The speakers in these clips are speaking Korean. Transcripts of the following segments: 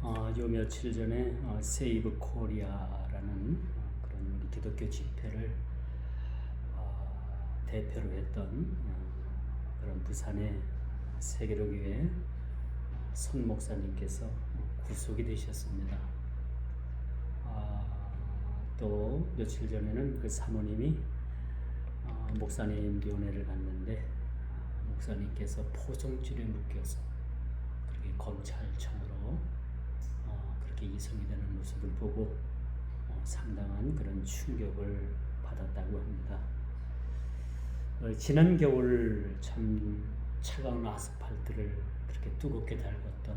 요 며칠 전에 세이브 코리아라는 그런 우리 기독교 집회를 대표로 했던 그런 부산의 세계로교회 선 목사님께서 구속이 되셨습니다. 또 며칠 전에는 그 사모님이 목사님 면회를 갔는데 목사님께서 포성줄에 묶여서 그렇게 검찰청으로 그렇게 이송이 되는 모습을 보고 상당한 그런 충격을 받았다고 합니다. 지난 겨울 참 차가운 아스팔트를 그렇게 뜨겁게 달궜던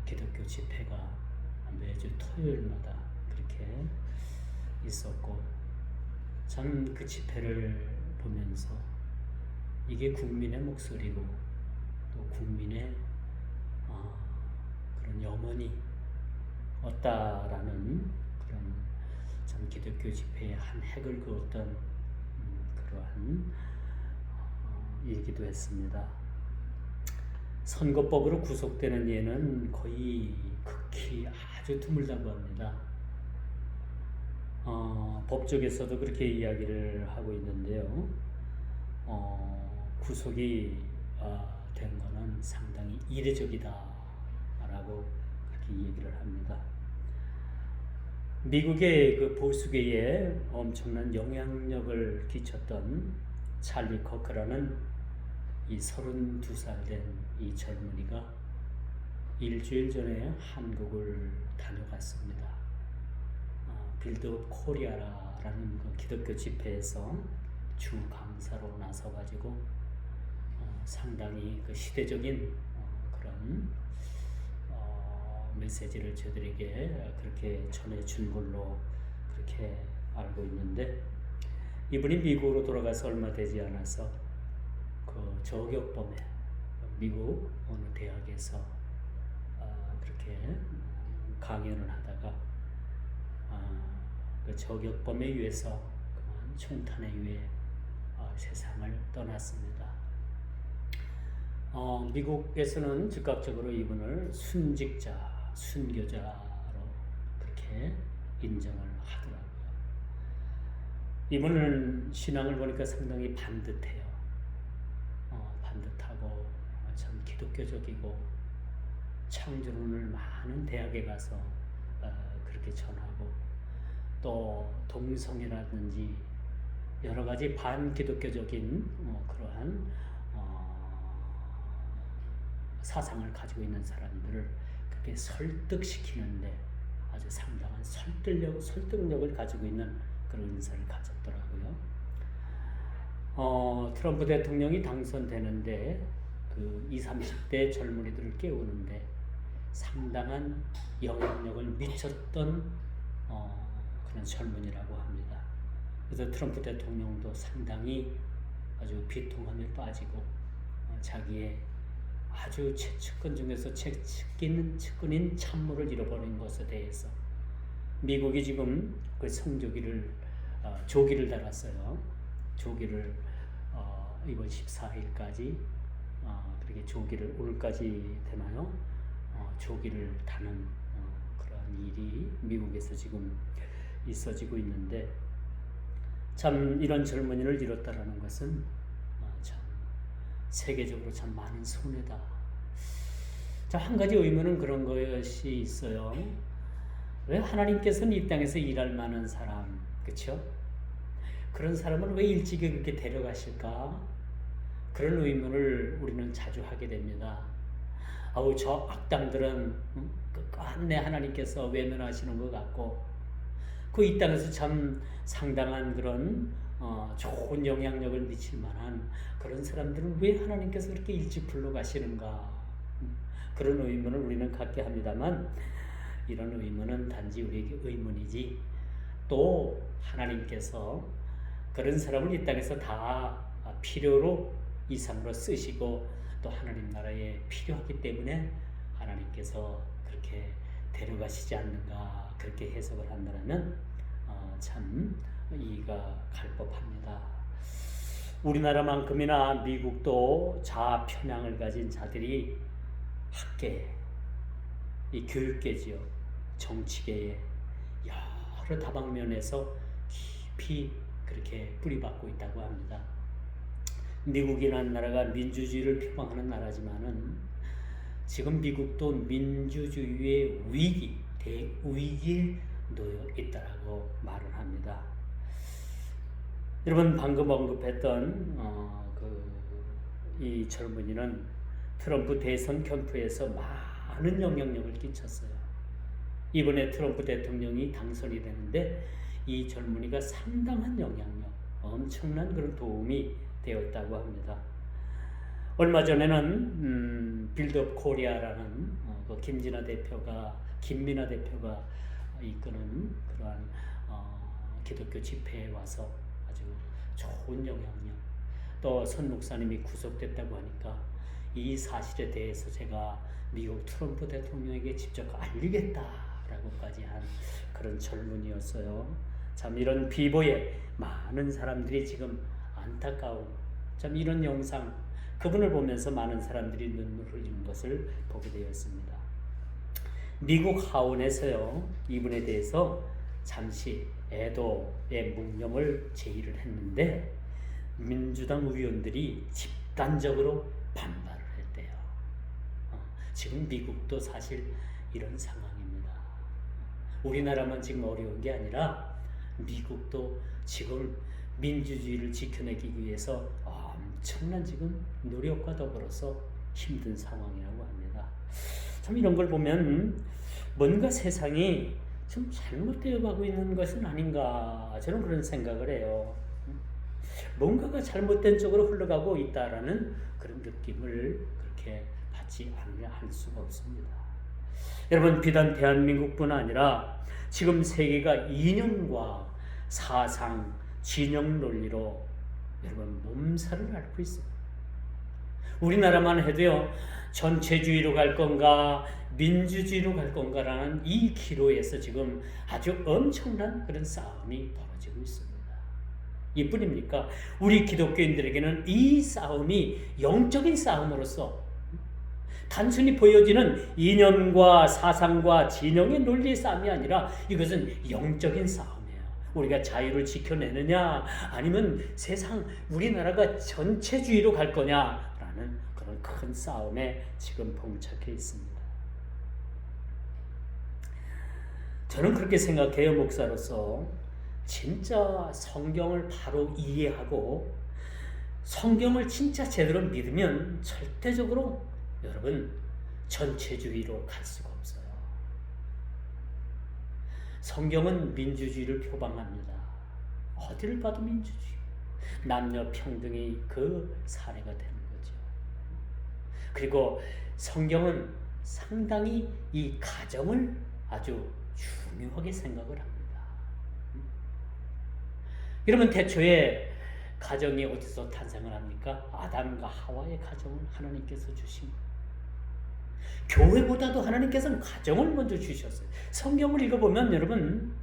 기독교 집회가 매주 토요일마다 그렇게 있었고, 참 그 집회를 보면서 이게 국민의 목소리고 또 국민의 그런 염원이 없다라는 그런 참 기독교 집회의 한 획을 그었던 그러한 일기도 했습니다. 선거법으로 구속되는 예는 거의 극히 아주 드물다고 합니다. 법조계에서도 그렇게 이야기를 하고 있는데요. 구속이 된 것은 상당히 이례적이다라고 그렇게 얘기를 합니다. 미국의 그 보수계에 엄청난 영향력을 끼쳤던 찰리 커크라는 이 32살 된 이 젊은이가 일주일 전에 한국을 다녀갔습니다. 빌드업 코리아라는 그 기독교 집회에서 주 강사로 나서가지고 상당히 그 시대적인 그런 메시지를 저들에게 그렇게 전해준 걸로 그렇게 알고 있는데, 이분이 미국으로 돌아가서 얼마 되지 않아서 그 저격범에 미국 어느 대학에서 그렇게 강연을 하다가 그 저격범에 의해서 총탄에 의해 세상을 떠났습니다. 미국에서는 즉각적으로 이분을 순직자, 순교자로 그렇게 인정을 하더라고요. 이분은 신앙을 보니까 상당히 반듯해요. 반듯하고 참 기독교적이고 창조론을 많은 대학에 가서 그렇게 전하고, 또 동성애라든지 여러 가지 반기독교적인 그러한 사상을 가지고 있는 사람들을 그렇게 설득시키는데 아주 상당한 설득력을 가지고 있는 그런 인사를 가졌더라고요. 트럼프 대통령이 당선되는데 그 20, 30대 젊은이들을 깨우는데 상당한 영향력을 미쳤던 그런 젊은이라고 합니다. 그래서 트럼프 대통령도 상당히 아주 비통함에 빠지고 자기의 아주 최측근 중에서 최측근인 참모를 잃어버린 것에 대해서 미국이 지금 그 성조기를 조기를 달았어요. 조기를 이번 14일까지 그렇게 조기를 오늘까지 되나요? 조기를 다는 그런 일이 미국에서 지금 있어지고 있는데, 참 이런 젊은이를 잃었다라는 것은 참 세계적으로 참 많은 손해다. 자, 한 가지 의문은 그런 것이 있어요. 왜 하나님께서는 이 땅에서 일할 만한 사람, 그렇죠? 그런 사람을 왜 일찍이 그렇게 데려가실까? 그런 의문을 우리는 자주 하게 됩니다. 저 악당들은 끝내 하나님께서 외면하시는 것 같고, 그 이 땅에서 참 상당한 그런 좋은 영향력을 미칠 만한 그런 사람들은 왜 하나님께서 그렇게 일찍 불러가시는가? 그런 의문을 우리는 갖게 합니다만, 이런 의문은 단지 우리에게 의문이지, 또 하나님께서 그런 사람을 이 땅에서 다 필요로 이상으로 쓰시고 또 하나님 나라에 필요하기 때문에 하나님께서 그렇게 데려가시지 않는가, 그렇게 해석을 한다면 참 이해가 갈 법합니다. 우리나라만큼이나 미국도 자아 편향을 가진 자들이 학계, 이 교육계지요, 정치계에 여러 다방면에서 깊이 그렇게 뿌리박고 있다고 합니다. 미국이라는 나라가 민주주의를 표방하는 나라지만은 지금 미국도 민주주의의 위기, 대위기에 놓여 있다라고 말을 합니다. 여러분 방금 언급했던 이 젊은이는 트럼프 대선 캠프에서 많은 영향력을 끼쳤어요. 이번에 트럼프 대통령이 당선이 되는데 이 젊은이가 상당한 영향력, 엄청난 그런 도움이 되었다고 합니다. 얼마 전에는 빌드업 코리아라는 김민아 대표가 이끄는 그러한 기독교 집회에 와서 아주 좋은 영향력, 또 선 목사님이 구속됐다고 하니까 이 사실에 대해서 제가 미국 트럼프 대통령에게 직접 알리겠다라고까지 한 그런 젊은이였어요. 참 이런 비보에 많은 사람들이 지금 안타까운, 참 이런 영상, 그분을 보면서 많은 사람들이 눈물을 흘리는 것을 보게 되었습니다. 미국 하원에서요, 이분에 대해서 잠시 애도의 묵념을 제의를 했는데 민주당 의원들이 집단적으로 반발을 했대요. 지금 미국도 사실 이런 상황입니다. 우리나라만 지금 어려운 게 아니라 미국도 지금 민주주의를 지켜내기 위해서 엄청난 지금 노력과 더불어서 힘든 상황이라고 합니다. 참 이런 걸 보면 뭔가 세상이 좀 잘못되어 가고 있는 것은 아닌가, 저는 그런 생각을 해요. 뭔가가 잘못된 쪽으로 흘러가고 있다라는 그런 느낌을 그렇게 받지 않으려 할 수가 없습니다. 여러분 비단 대한민국뿐 아니라 지금 세계가 이념과 사상, 진영 논리로 여러분 몸살을 앓고 있습니다. 우리나라만 해도요, 전체주의로 갈 건가 민주주의로 갈 건가라는 이 기로에서 지금 아주 엄청난 그런 싸움이 벌어지고 있습니다. 이뿐입니까? 우리 기독교인들에게는 이 싸움이 영적인 싸움으로서 단순히 보여지는 이념과 사상과 진영의 논리의 싸움이 아니라 이것은 영적인 싸움이에요. 우리가 자유를 지켜내느냐 아니면 세상 우리나라가 전체주의로 갈 거냐라는 그런 큰 싸움에 지금 봉착해 있습니다. 저는 그렇게 생각해요. 목사로서 진짜 성경을 바로 이해하고 성경을 진짜 제대로 믿으면 절대적으로 여러분 전체주의로 갈 수가 없어요. 성경은 민주주의를 표방합니다. 어디를 봐도 민주주의, 남녀 평등이 그 사례가 되는 거죠. 그리고 성경은 상당히 이 가정을 아주 중요하게 생각을 합니다. 그러면 태초에 가정이 어디서 탄생을 합니까? 아담과 하와의 가정을 하나님께서 주신 거예요. 교회보다도 하나님께서는 가정을 먼저 주셨어요. 성경을 읽어보면 여러분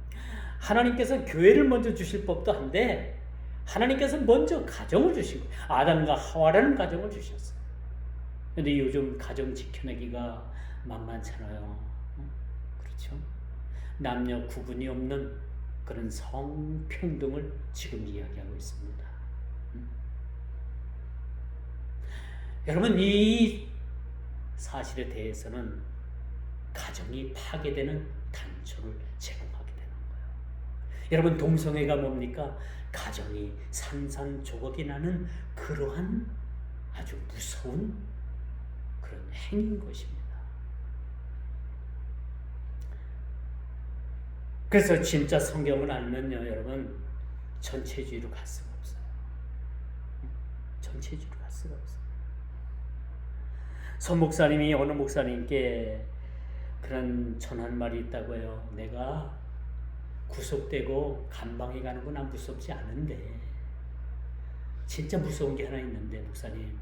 하나님께서 교회를 먼저 주실 법도 한데 하나님께서 먼저 가정을 주신 거예요. 아담과 하와라는 가정을 주셨어요. 그런데 요즘 가정 지켜내기가 만만찮아요. 그렇죠? 남녀 구분이 없는 그런 성평등을 지금 이야기하고 있습니다. 여러분 이 사실에 대해서는 가정이 파괴되는 단초를 제공하게 되는 거예요. 여러분 동성애가 뭡니까? 가정이 산산조각이 나는 그러한 아주 무서운 그런 행위인 것입니다. 그래서 진짜 성경을 알면요, 여러분 전체주의로 갈 수가 없어요. 전체주의로 갈 수가 없어요. 선 목사님이 어느 목사님께 그런 전한 말이 있다고 해요. 내가 구속되고 감방에 가는 건 난 무섭지 않은데 진짜 무서운 게 하나 있는데 목사님,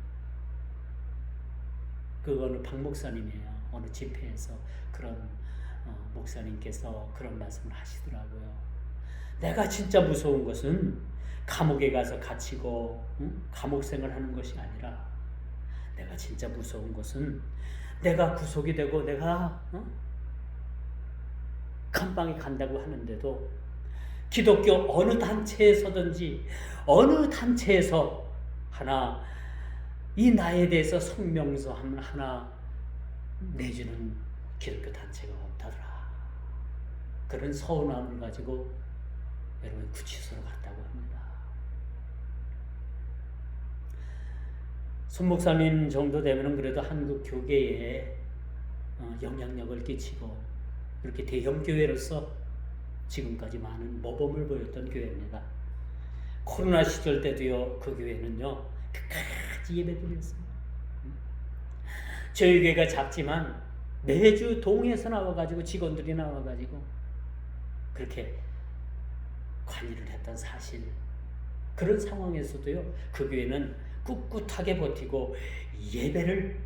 그 어느 박 목사님이에요. 어느 집회에서 그런 목사님께서 그런 말씀을 하시더라고요. 내가 진짜 무서운 것은 감옥에 가서 갇히고 감옥 생활하는 것이 아니라 내가 진짜 무서운 것은 내가 구속이 되고 내가 감방에 간다고 하는데도 기독교 어느 단체에서든지 어느 단체에서 하나 이 나에 대해서 성명서 하나 내주는 기독교 단체가 없다더라. 그런 서운함을 가지고 여러분 구치소로 갔다고 합니다. 손 목사님 정도 되면은 그래도 한국 교계에 영향력을 끼치고 이렇게 대형 교회로서 지금까지 많은 모범을 보였던 교회입니다. 코로나 시절 때도요, 그 교회는요 끝까지 예배드렸습니다. 저희 교회가 작지만 매주 동에서 나와가지고 직원들이 나와가지고 그렇게 관리를 했던 사실. 그런 상황에서도요 그 교회는 꿋꿋하게 버티고 예배를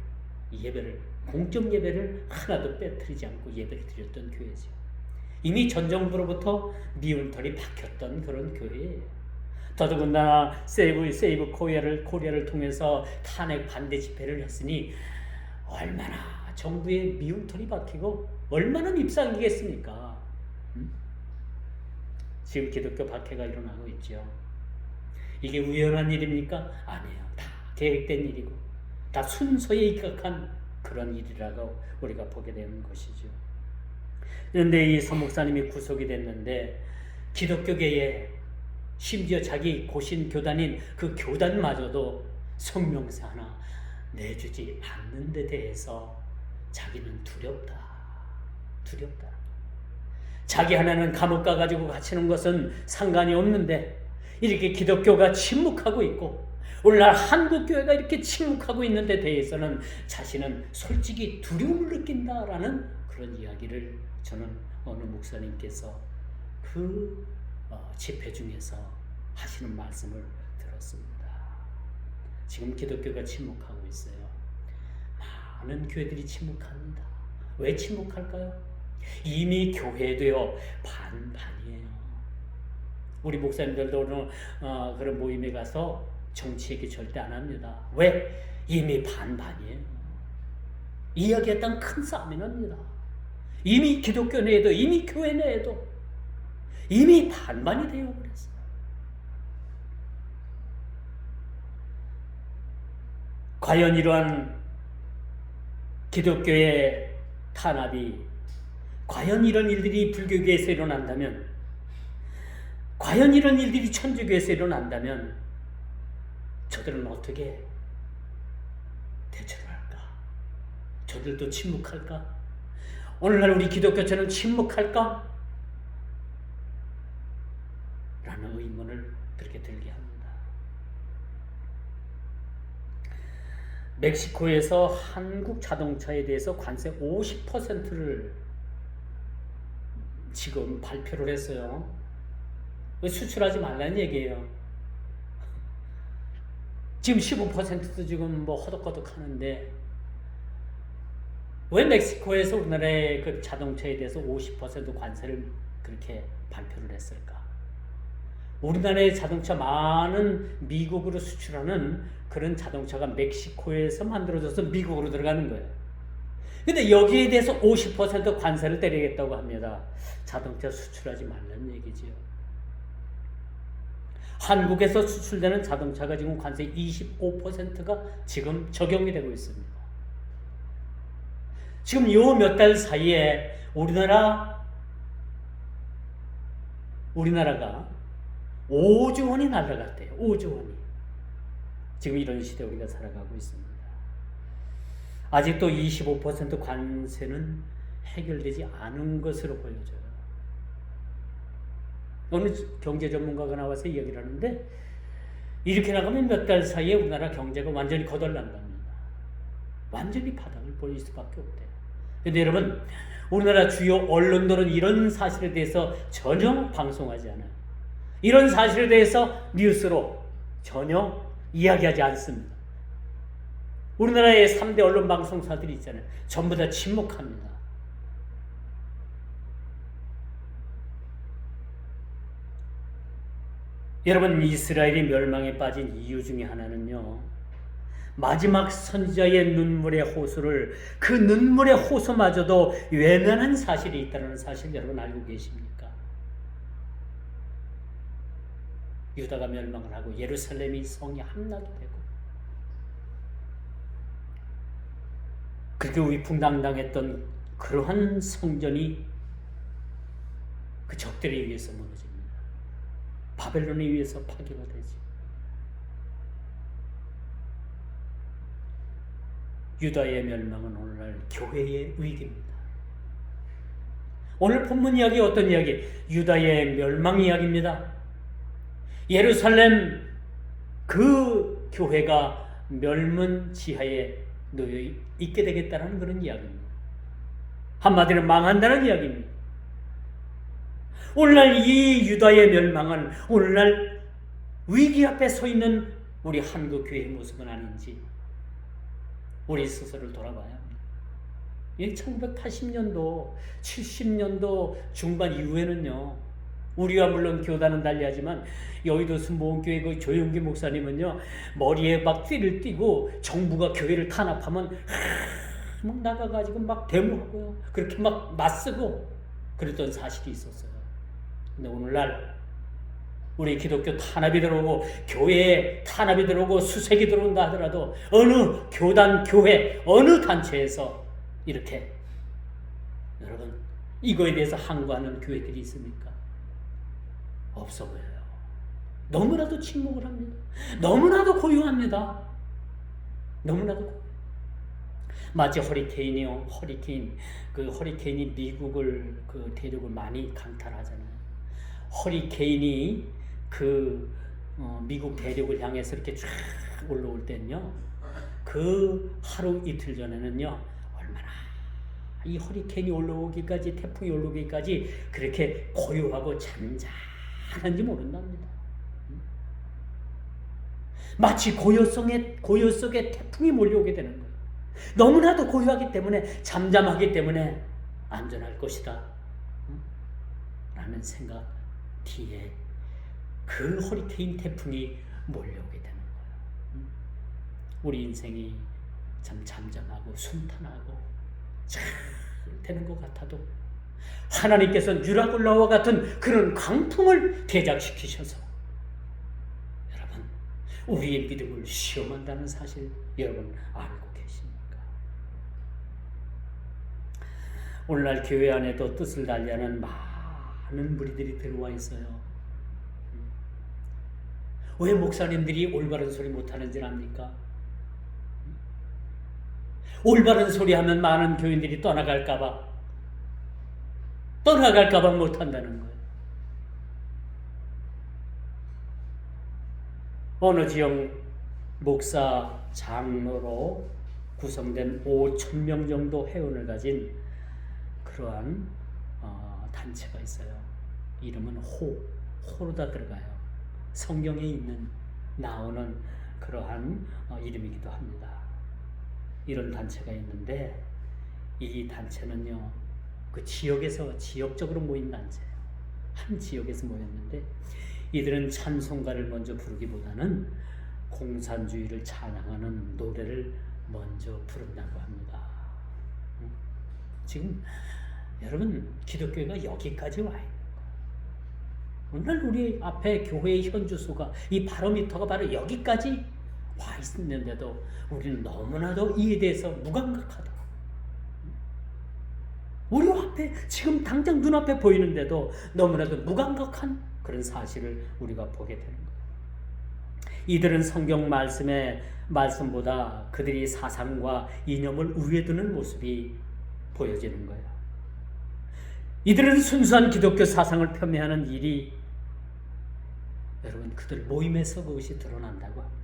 공적 예배를 하나도 빼뜨리지 않고 예배를 드렸던 교회죠. 이미 전 정부로부터 미운 털이 박혔던 그런 교회예요. 더더군다나 세이브 코리아를 통해서 탄핵 반대 집회를 했으니 얼마나 정부에 미운 털이 박히고 얼마나 밉상이겠습니까? 지금 기독교 박해가 일어나고 있죠. 이게 우연한 일입니까? 아니에요. 다 계획된 일이고 다 순서에 입각한 그런 일이라고 우리가 보게 되는 것이죠. 그런데 이 손 목사님이 구속이 됐는데 기독교계에 심지어 자기 고신 교단인 그 교단마저도 성명서 하나 내주지 않는 데 대해서 자기는 두렵다. 자기 하나는 감옥 가가지고 갇히는 것은 상관이 없는데 이렇게 기독교가 침묵하고 있고 오늘날 한국교회가 이렇게 침묵하고 있는 데 대해서는 자신은 솔직히 두려움을 느낀다라는 그런 이야기를 저는 어느 목사님께서 그 집회 중에서 하시는 말씀을 들었습니다. 지금 기독교가 침묵하고 있어요. 많은 교회들이 침묵합니다. 왜 침묵할까요? 이미 교회도요 반반이에요. 우리 목사님들도 오늘 그런 모임에 가서 정치 얘기 절대 안 합니다. 왜? 이미 반반이에요. 이야기했던 큰 싸움이 납니다. 이미 기독교 내에도 이미 교회 내에도 이미 반반이 되어버렸어요. 과연 이러한 기독교의 탄압이 과연 이런 일들이 불교계에서 일어난다면 과연 이런 일들이 천주교에서 일어난다면 저들은 어떻게 대처를 할까? 저들도 침묵할까? 오늘날 우리 기독교처럼 침묵할까? 라는 의문을 그렇게 들게 합니다. 멕시코에서 한국 자동차에 대해서 관세 50%를 지금 발표를 했어요. 수출하지 말라는 얘기예요. 지금 15%도 지금 뭐 허덕허덕 하는데 왜 멕시코에서 우리나라의 그 자동차에 대해서 50% 관세를 그렇게 발표를 했을까? 우리나라의 자동차 많은 미국으로 수출하는 그런 자동차가 멕시코에서 만들어져서 미국으로 들어가는 거예요. 근데 여기에 대해서 50% 관세를 때리겠다고 합니다. 자동차 수출하지 말라는 얘기지요. 한국에서 수출되는 자동차가 지금 관세 25%가 지금 적용이 되고 있습니다. 지금 요 몇 달 사이에 우리나라가 5조 원이 날아갔대요. 5조 원이. 지금 이런 시대에 우리가 살아가고 있습니다. 아직도 25% 관세는 해결되지 않은 것으로 보여져요. 어느 경제 전문가가 나와서 이야기를 하는데 이렇게 나가면 몇 달 사이에 우리나라 경제가 완전히 거덜난답니다. 완전히 바닥을 보일 수밖에 없대요. 그런데 여러분, 우리나라 주요 언론들은 이런 사실에 대해서 전혀 방송하지 않아요. 이런 사실에 대해서 뉴스로 전혀 이야기하지 않습니다. 우리나라의 3대 언론 방송사들이 있잖아요. 전부 다 침묵합니다. 여러분, 이스라엘이 멸망에 빠진 이유 중에 하나는요, 마지막 선지자의 눈물의 호소를, 그 눈물의 호소마저도 외면한 사실이 있다는 사실 여러분 알고 계십니까? 유다가 멸망을 하고 예루살렘이 성이 함락이 되고 그렇게 위풍당당했던 그러한 성전이 그 적들에 의해서 무너집니다. 바벨론에 의해서 파괴가 되지. 유다의 멸망은 오늘날 교회의 위기입니다. 오늘 본문 이야기 어떤 이야기? 유다의 멸망 이야기입니다. 예루살렘 그 교회가 멸문 지하에 놓여 있게 되겠다는 그런 이야기입니다. 한마디로 망한다는 이야기입니다. 오늘날 이 유다의 멸망은 오늘날 위기 앞에 서 있는 우리 한국 교회의 모습은 아닌지 우리 스스로를 돌아봐야 합니다. 1980년도, 70년도 중반 이후에는요, 우리와 물론 교단은 달리하지만 여의도 순복음교회 그 조용기 목사님은요, 머리에 막 띠를 띠고 정부가 교회를 탄압하면 막 나가가지고 막 데모하고요, 그렇게 막 맞서고 그랬던 사실이 있었어요. 근데 오늘날 우리 기독교 탄압이 들어오고 교회에 탄압이 들어오고 수색이 들어온다 하더라도 어느 교단, 교회, 어느 단체에서 이렇게 여러분 이거에 대해서 항거하는 교회들이 있습니까? 없어 보여요. 너무나도 침묵을 합니다. 너무나도 고요합니다. 너무나도 고요. 마치 허리케인이요. 그 허리케인이 미국을 그 대륙을 많이 강탈하잖아요. 허리케인이 미국 대륙을 향해서 이렇게 쫙 올라올 때는요, 그 하루 이틀 전에는요, 얼마나 이 허리케인이 올라오기까지, 태풍이 올라오기까지 그렇게 고요하고 잔잔한지 모른답니다. 마치 고요 속에 태풍이 몰려오게 되는 거예요. 너무나도 고요하기 때문에, 잠잠하기 때문에 안전할 것이다 라는 생각 뒤에 그 허리케인 태풍이 몰려오게 되는 거예요. 우리 인생이 참 잠잠하고 순탄하고 잘 되는 것 같아도 하나님께서는 유라굴라와 같은 그런 강풍을 대작시키셔서 여러분 우리의 믿음을 시험한다는 사실 여러분 알고 계십니까? 오늘날 교회 안에도 뜻을 달리하는 많은 무리들이 들어와 있어요. 왜 목사님들이 올바른 소리 못하는지 압니까? 올바른 소리 하면 많은 교인들이 떠나갈까봐 못한다는 거예요. 어느 지역 목사 장로로 구성된 5,000명 정도 회원을 가진 그러한 단체가 있어요. 이름은 호로다 들어가요. 성경에 나오는 그러한 이름이기도 합니다. 이런 단체가 있는데 이 단체는요, 그 지역적으로 모인 단체예요. 한 지역에서 모였는데 이들은 찬송가를 먼저 부르기보다는 공산주의를 찬양하는 노래를 먼저 부른다고 합니다. 지금 여러분 기독교가 여기까지 와 있는 거예요. 오늘 우리 앞에 교회의 현주소가 이 바로미터가 바로 여기까지 와 있는데도 우리는 너무나도 이에 대해서 무감각하다. 우리 앞에 지금 당장 눈앞에 보이는데도 너무나도 무감각한 그런 사실을 우리가 보게 되는 거예요. 이들은 성경 말씀보다 그들이 사상과 이념을 우위에 두는 모습이 보여지는 거예요. 이들은 순수한 기독교 사상을 폄훼하는 일이 여러분 그들 모임에서 그것이 드러난다고 합니다.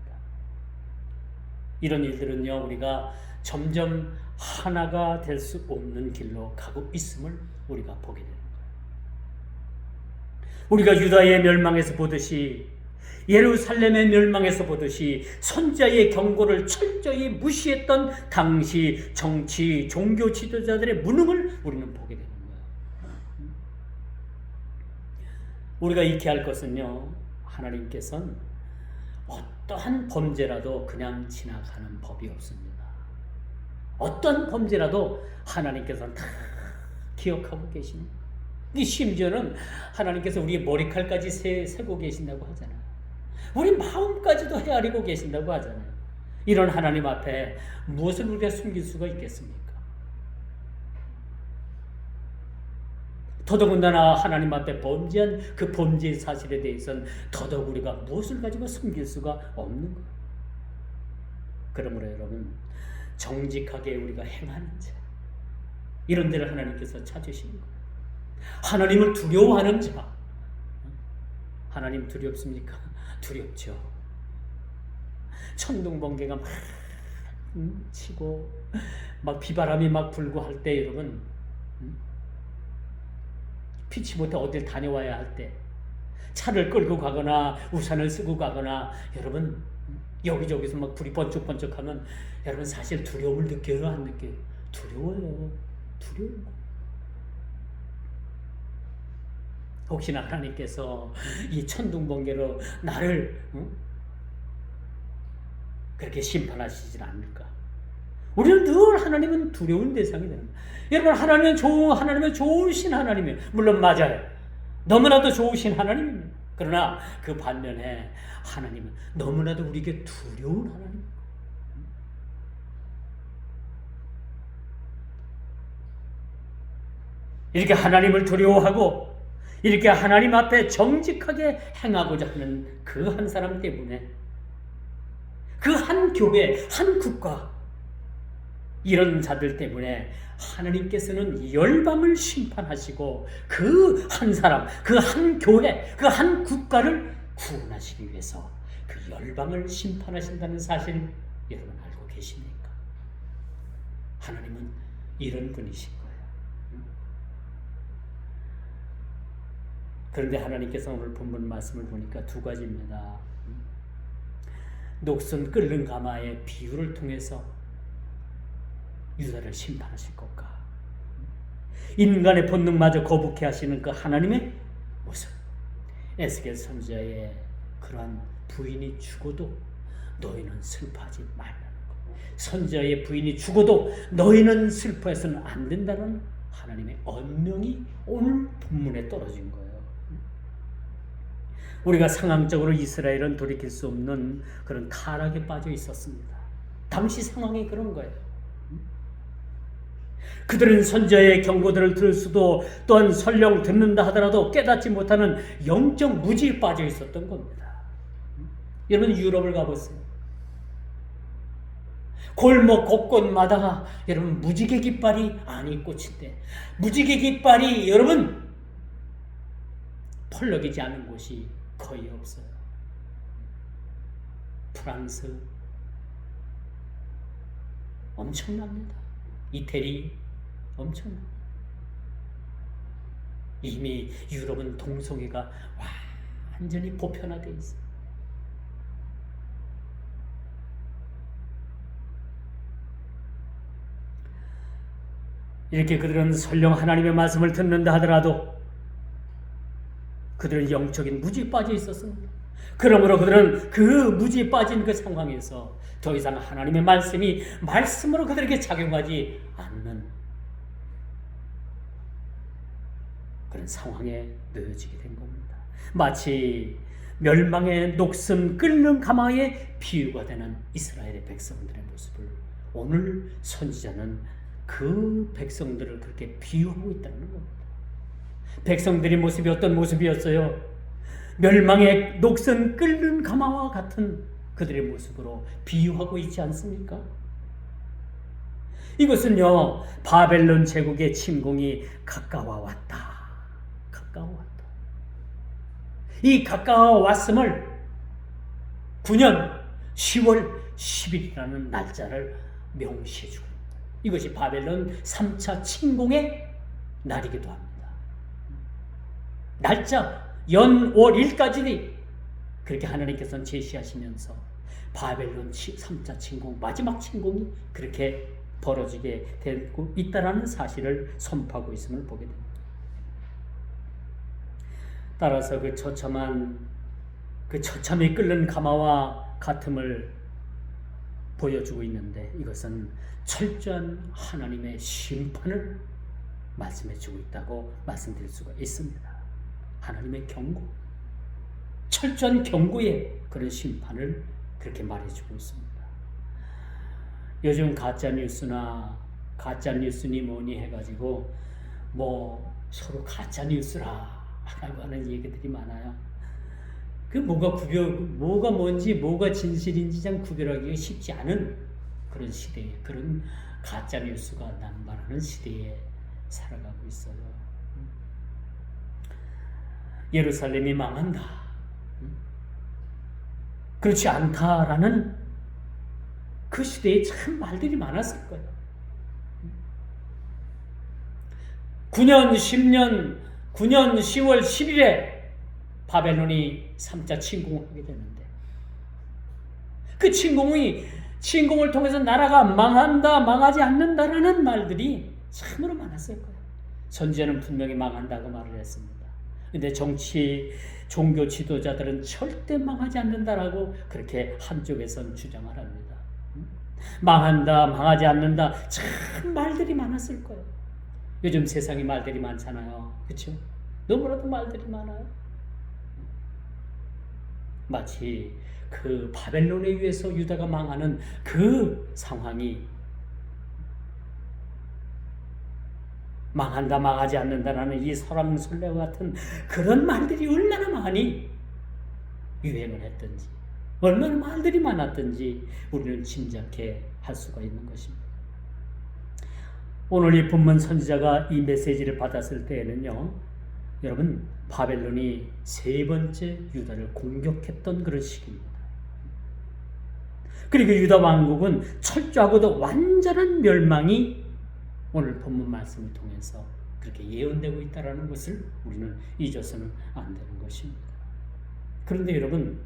이런 일들은요 우리가 점점 하나가 될 수 없는 길로 가고 있음을 우리가 보게 되는 거예요. 우리가 유다의 멸망에서 보듯이 예루살렘의 멸망에서 보듯이 선지자의 경고를 철저히 무시했던 당시 정치, 종교 지도자들의 무능을 우리는 보게 되는 거예요. 우리가 익혀야 할 것은요, 하나님께서는 어떠한 범죄라도 그냥 지나가는 법이 없습니다. 어떤 범죄라도 하나님께서는 다 기억하고 계십니다. 심지어는 하나님께서 우리의 머리칼까지 세고 계신다고 하잖아요. 우리 마음까지도 헤아리고 계신다고 하잖아요. 이런 하나님 앞에 무엇을 우리가 숨길 수가 있겠습니까? 더더군다나 하나님 앞에 범죄한 그 범죄의 사실에 대해서는 더더욱 우리가 무엇을 가지고 숨길 수가 없는 거예요. 그러므로 여러분, 정직하게 우리가 행하는 자, 이런 데를 하나님께서 찾으시는 거예요. 하나님을 두려워하는 자. 하나님 두렵습니까? 두렵죠. 천둥번개가 막 치고 막 비바람이 막 불고 할 때 여러분, 피치 못해 어딜 다녀와야 할 때 차를 끌고 가거나 우산을 쓰고 가거나 여러분 여기저기서 막 불이 번쩍번쩍하면 여러분 사실 두려움을 느껴요? 안 느껴요? 두려워요. 두려워요. 혹시나 하나님께서 이 천둥번개로 나를 그렇게 심판하시질 않을까? 우리는 늘 하나님은 두려운 대상이 됩니다. 여러분, 하나님은 좋으신 하나님이에요. 물론 맞아요. 너무나도 좋으신 하나님입니다. 그러나 그 반면에 하나님은 너무나도 우리에게 두려운 하나님입니다. 이렇게 하나님을 두려워하고 이렇게 하나님 앞에 정직하게 행하고자 하는 그 한 사람 때문에 그 한 교회, 한 국가, 이런 자들 때문에 하나님께서는 열방을 심판하시고 그 한 사람, 그 한 교회, 그 한 국가를 구원하시기 위해서 그 열방을 심판하신다는 사실 여러분 알고 계십니까? 하나님은 이런 분이신 거예요. 그런데 하나님께서 오늘 본문 말씀을 보니까 두 가지입니다. 녹슨 끓는 가마의 비유를 통해서 유다를 심판하실 것과 인간의 본능마저 거북해 하시는 그 하나님의 모습, 에스겔 선지자의 그러한 부인이 죽어도 너희는 슬퍼하지 말라는 것, 선지자의 부인이 죽어도 너희는 슬퍼해서는 안 된다는 하나님의 언명이 오늘 본문에 떨어진 거예요. 우리가 상황적으로 이스라엘은 돌이킬 수 없는 그런 타락에 빠져 있었습니다. 당시 상황이 그런 거예요. 그들은 선지자의 경고들을 들을 수도 또한 설령 듣는다 하더라도 깨닫지 못하는 영적 무지에 빠져 있었던 겁니다. 여러분 유럽을 가보세요. 골목 곳곳마다 여러분 무지개 깃발이 아니 꽃인데 무지개 깃발이 여러분 펄럭이지 않은 곳이 거의 없어요. 프랑스 엄청납니다. 이태리 엄청납니다. 이미 유럽은 동성애가 완전히 보편화되어 있어요. 이렇게 그들은 설령 하나님의 말씀을 듣는다 하더라도 그들은 영적인 무지에 빠져 있었습니다. 그러므로 그들은 그 무지에 빠진 그 상황에서 더 이상 하나님의 말씀으로 그들에게 작용하지 않는 그런 상황에 놓여지게 된 겁니다. 마치 멸망의 녹슨 끓는 가마의 비유가 되는 이스라엘의 백성들의 모습을 오늘 선지자는 그 백성들을 그렇게 비유하고 있다는 겁니다. 백성들의 모습이 어떤 모습이었어요? 멸망의 녹슨 끓는 가마와 같은 그들의 모습으로 비유하고 있지 않습니까? 이것은요, 바벨론 제국의 침공이 가까워왔다. 이 가까워왔음을 9년 10월 10일이라는 날짜를 명시해 주고 이것이 바벨론 3차 침공의 날이기도 합니다. 날짜, 연, 월, 일까지 그렇게 하나님께서는 제시하시면서 바벨론 3차 침공, 마지막 침공이 그렇게 벌어지게 되고 있다는 사실을 선포하고 있음을 보게 됩니다. 따라서 그 처참히 끓는 가마와 같음을 보여주고 있는데 이것은 철저한 하나님의 심판을 말씀해주고 있다고 말씀드릴 수가 있습니다. 하나님의 경고, 철저한 경고의 그런 심판을 그렇게 말해주고 있습니다. 요즘 가짜뉴스니 뭐니 해가지고 뭐 서로 가짜뉴스라 라고 하는 얘기들이 많아요. 그 뭐가 뭔지 뭐가 진실인지 참 구별하기가 쉽지 않은 그런 시대에, 그런 가짜뉴스가 남발하는 시대에 살아가고 있어요. 예루살렘이 망한다, 그렇지 않다라는 그 시대에 참 말들이 많았을 거예요. 9년 10월 11일에 바벨론이 3차 침공을 하게 되는데, 그 침공을 통해서 나라가 망한다, 망하지 않는다라는 말들이 참으로 많았을 거예요. 선지자는 분명히 망한다고 말을 했습니다. 근데 종교 지도자들은 절대 망하지 않는다라고 그렇게 한쪽에선 주장을 합니다. 망한다, 망하지 않는다, 참 말들이 많았을 거예요. 요즘 세상에 말들이 많잖아요. 그렇죠? 너무나도 말들이 많아요. 마치 그 바벨론에 의해서 유다가 망하는 그 상황이 망한다, 망하지 않는다라는 이 설왕설래와 같은 그런 말들이 얼마나 많이 유행을 했던지, 얼마나 말들이 많았던지 우리는 짐작해 할 수가 있는 것입니다. 오늘 이 본문 선지자가 이 메시지를 받았을 때에는요, 여러분, 바벨론이 세 번째 유다를 공격했던 그런 시기입니다. 그리고 유다 왕국은 철저하고도 완전한 멸망이 오늘 본문 말씀을 통해서 그렇게 예언되고 있다는 것을 우리는 잊어서는 안 되는 것입니다. 그런데 여러분,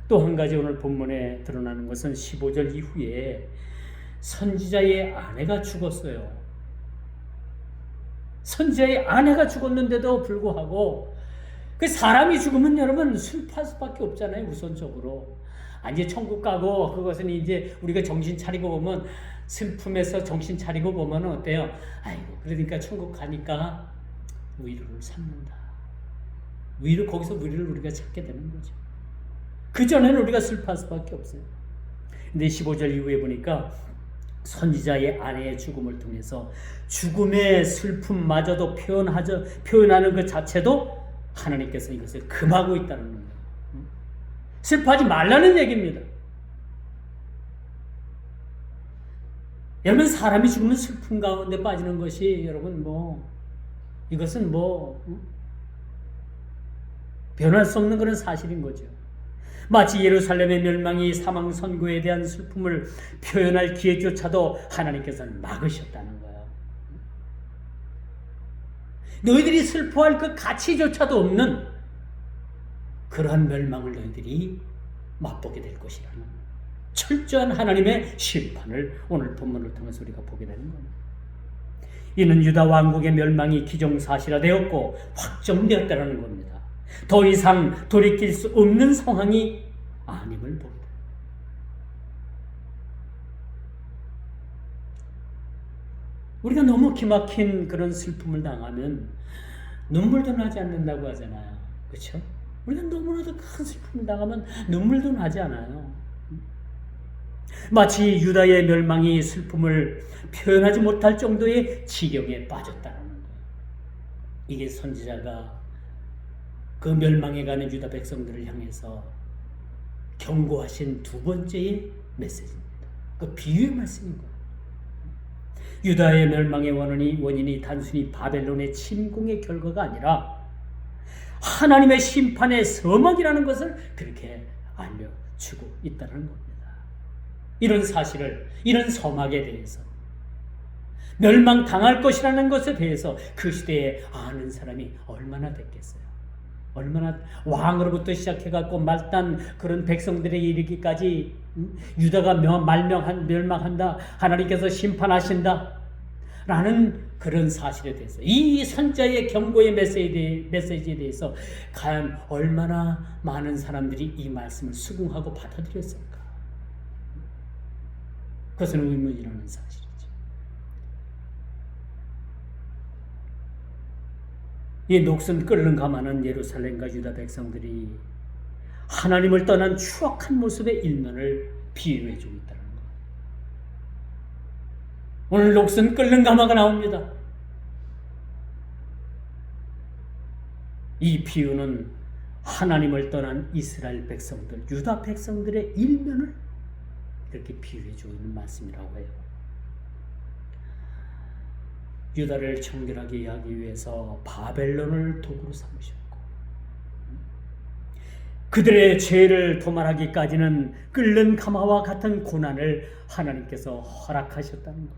또 한 가지 오늘 본문에 드러나는 것은 15절 이후에 선지자의 아내가 죽었어요. 선지자의 아내가 죽었는데도 불구하고, 그 사람이 죽으면 여러분 슬퍼할 수밖에 없잖아요. 우선적으로 이제 천국 가고, 그것은 이제 우리가 정신 차리고 보면, 슬픔에서 정신 차리고 보면 어때요? 아이고, 그러니까 천국 가니까 위로를 삼는다. 거기서 위로를 우리가 찾게 되는 거죠. 그전에는 우리가 슬퍼할 수밖에 없어요. 근데 15절 이후에 보니까 선지자의 아내의 죽음을 통해서 죽음의 슬픔마저도 표현하는 것 자체도 하나님께서 이것을 금하고 있다는 거예요. 슬퍼하지 말라는 얘기입니다. 여러분, 사람이 죽으면 슬픔 가운데 빠지는 것이 여러분 이것은 변할 수 없는 그런 사실인 거죠. 마치 예루살렘의 멸망이 사망 선고에 대한 슬픔을 표현할 기회조차도 하나님께서는 막으셨다는 거예요. 너희들이 슬퍼할 그 가치조차도 없는 그러한 멸망을 너희들이 맛보게 될 것이라는 철저한 하나님의 심판을 오늘 본문을 통해서 우리가 보게 되는 겁니다. 이는 유다 왕국의 멸망이 기정사실화되었고 확정되었다는 겁니다. 더 이상 돌이킬 수 없는 상황이 아님을 보게 됩니다. 우리가 너무 기막힌 그런 슬픔을 당하면 눈물도 나지 않는다고 하잖아요. 그렇죠? 우리가 너무나도 큰 슬픔을 당하면 눈물도 나지 않아요. 마치 유다의 멸망이 슬픔을 표현하지 못할 정도의 지경에 빠졌다는 거예요. 이게 선지자가 그 멸망에 가는 유다 백성들을 향해서 경고하신 두 번째의 메시지입니다. 그 비유의 말씀인 거예요. 유다의 멸망의 원인이 단순히 바벨론의 침공의 결과가 아니라 하나님의 심판의 서막이라는 것을 그렇게 알려주고 있다는 겁니다. 이런 사실을, 이런 서막에 대해서, 멸망당할 것이라는 것에 대해서 그 시대에 아는 사람이 얼마나 됐겠어요. 얼마나 왕으로부터 시작해갖고 말단 그런 백성들에게 이르기까지 유다가 멸망한다, 하나님께서 심판하신다 라는 그런 사실에 대해서, 이 선자의 경고의 메시지에 대해서 과연 얼마나 많은 사람들이 이 말씀을 수긍하고 받아들였을까. 그것은 의문이라는 사실이죠. 이 녹슨 끓는 가마는 예루살렘과 유다 백성들이 하나님을 떠난 추악한 모습의 일면을 비유해 주고 있다는 거예요. 오늘 녹슨 끓는 가마가 나옵니다. 이 비유는 하나님을 떠난 이스라엘 백성들, 유다 백성들의 일면을 이렇게 비유해 주고 있는 말씀이라고 해요. 유다를 정결하게 하기 위해서 바벨론을 도구로 삼으셨고, 그들의 죄를 도말하기까지는 끓는 가마와 같은 고난을 하나님께서 허락하셨다는 것.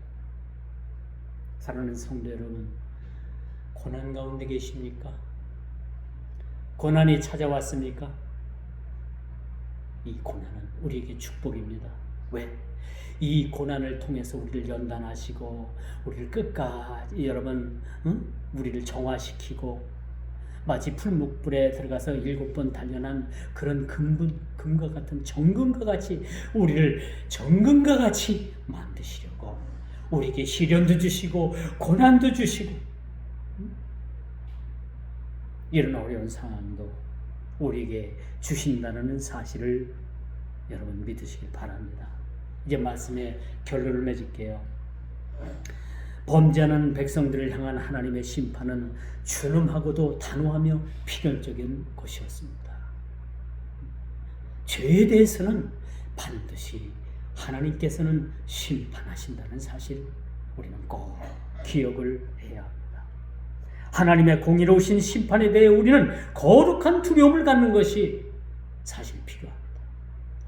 사랑하는 성도 여러분, 고난 가운데 계십니까? 고난이 찾아왔습니까? 이 고난은 우리에게 축복입니다. 왜? 이 고난을 통해서 우리를 연단하시고 우리를 끝까지 우리를 정화시키고 마치 풀목불에 들어가서 7번 단련한 그런 금과 같은 정금과 같이 우리를 정금과 같이 만드시려고 우리에게 시련도 주시고 고난도 주시고 이런 어려운 상황도 우리에게 주신다는 사실을 여러분 믿으시길 바랍니다. 이제 말씀의 결론을 맺을게요. 범죄하는 백성들을 향한 하나님의 심판은 준엄하고도 단호하며 필연적인 것이었습니다. 죄에 대해서는 반드시 하나님께서는 심판하신다는 사실 우리는 꼭 기억을 해야 합니다. 하나님의 공의로우신 심판에 대해 우리는 거룩한 두려움을 갖는 것이 사실 필요합니다.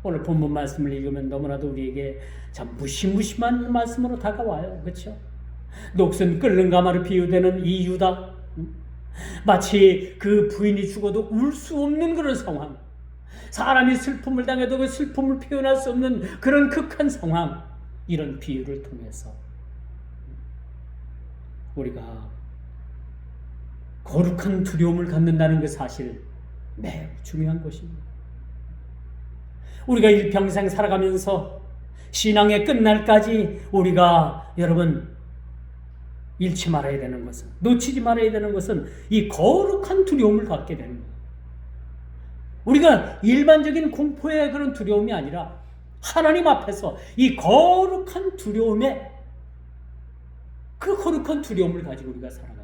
오늘 본문 말씀을 읽으면 너무나도 우리에게 참 무시무시한 말씀으로 다가와요. 그렇죠? 녹슨 끓는 가마로 비유되는 이 유다, 마치 그 부인이 죽어도 울 수 없는 그런 상황, 사람이 슬픔을 당해도 그 슬픔을 표현할 수 없는 그런 극한 상황, 이런 비유를 통해서 우리가 거룩한 두려움을 갖는다는 그 사실 매우 중요한 것입니다. 우리가 일평생 살아가면서 신앙의 끝날까지 우리가 여러분 잃지 말아야 되는 것은, 놓치지 말아야 되는 것은 이 거룩한 두려움을 갖게 되는 거예요. 우리가 일반적인 공포의 그런 두려움이 아니라 하나님 앞에서 이 거룩한 두려움에, 그 거룩한 두려움을 가지고 우리가 살아가요.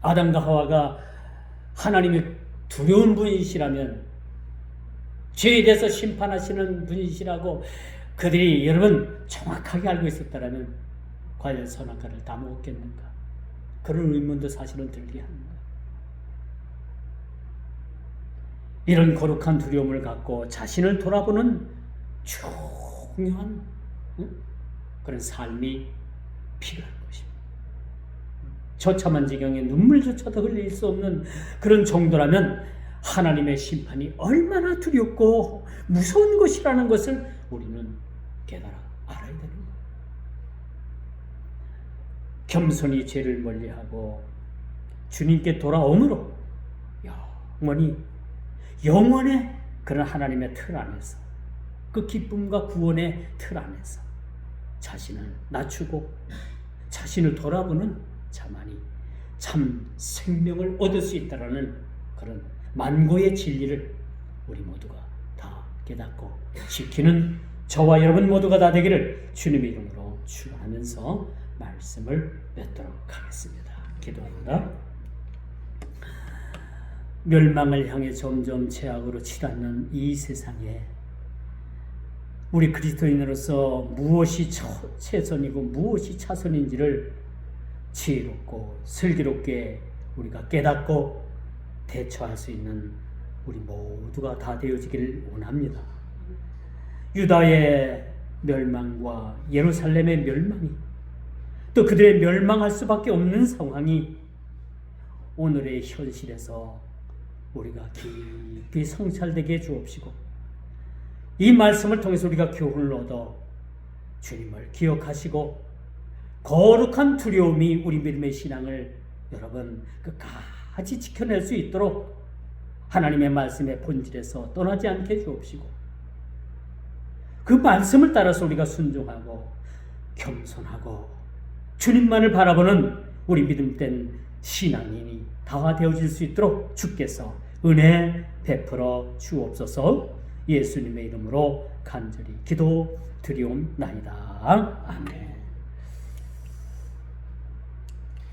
아담과 하와가 하나님의 두려운 분이시라면, 죄에 대해서 심판하시는 분이시라고 그들이 여러분 정확하게 알고 있었다면 과연 선악과를 다 먹었겠는가? 그런 의문도 사실은 들게 합니다. 이런 거룩한 두려움을 갖고 자신을 돌아보는 중요한 그런 삶이 필요한 것입니다. 처참한 지경에 눈물조차도 흘릴 수 없는 그런 정도라면 하나님의 심판이 얼마나 두렵고 무서운 것이라는 것을 우리는 깨달아 알아야 되는 거예요. 겸손히 죄를 멀리하고 주님께 돌아옴으로 영원의 그런 하나님의 틀 안에서, 그 기쁨과 구원의 틀 안에서 자신을 낮추고 자신을 돌아보는 자만이 참 생명을 얻을 수 있다라는 그런 만고의 진리를 우리 모두가 다 깨닫고 지키는 저와 여러분 모두가 다 되기를 주님의 이름으로 축원하면서 말씀을 맺도록 하겠습니다. 기도합니다. 멸망을 향해 점점 죄악으로 치닫는 이 세상에 우리 그리스도인으로서 무엇이 최선이고 무엇이 차선인지를 지혜롭고 슬기롭게 우리가 깨닫고 대처할 수 있는 우리 모두가 다 되어지기를 원합니다. 유다의 멸망과 예루살렘의 멸망이, 또 그들의 멸망할 수밖에 없는 상황이 오늘의 현실에서 우리가 깊이 성찰되게 해 주옵시고, 이 말씀을 통해서 우리가 교훈을 얻어 주님을 기억하시고 거룩한 두려움이 우리 믿음의 신앙을 여러분 끝까지 지켜낼 수 있도록 하나님의 말씀의 본질에서 떠나지 않게 주옵시고 그 말씀을 따라서 우리가 순종하고 겸손하고 주님만을 바라보는 우리 믿음된 신앙인이 다 되어질 수 있도록 주께서 은혜 베풀어 주옵소서. 예수님의 이름으로 간절히 기도드리옵나이다. 아멘.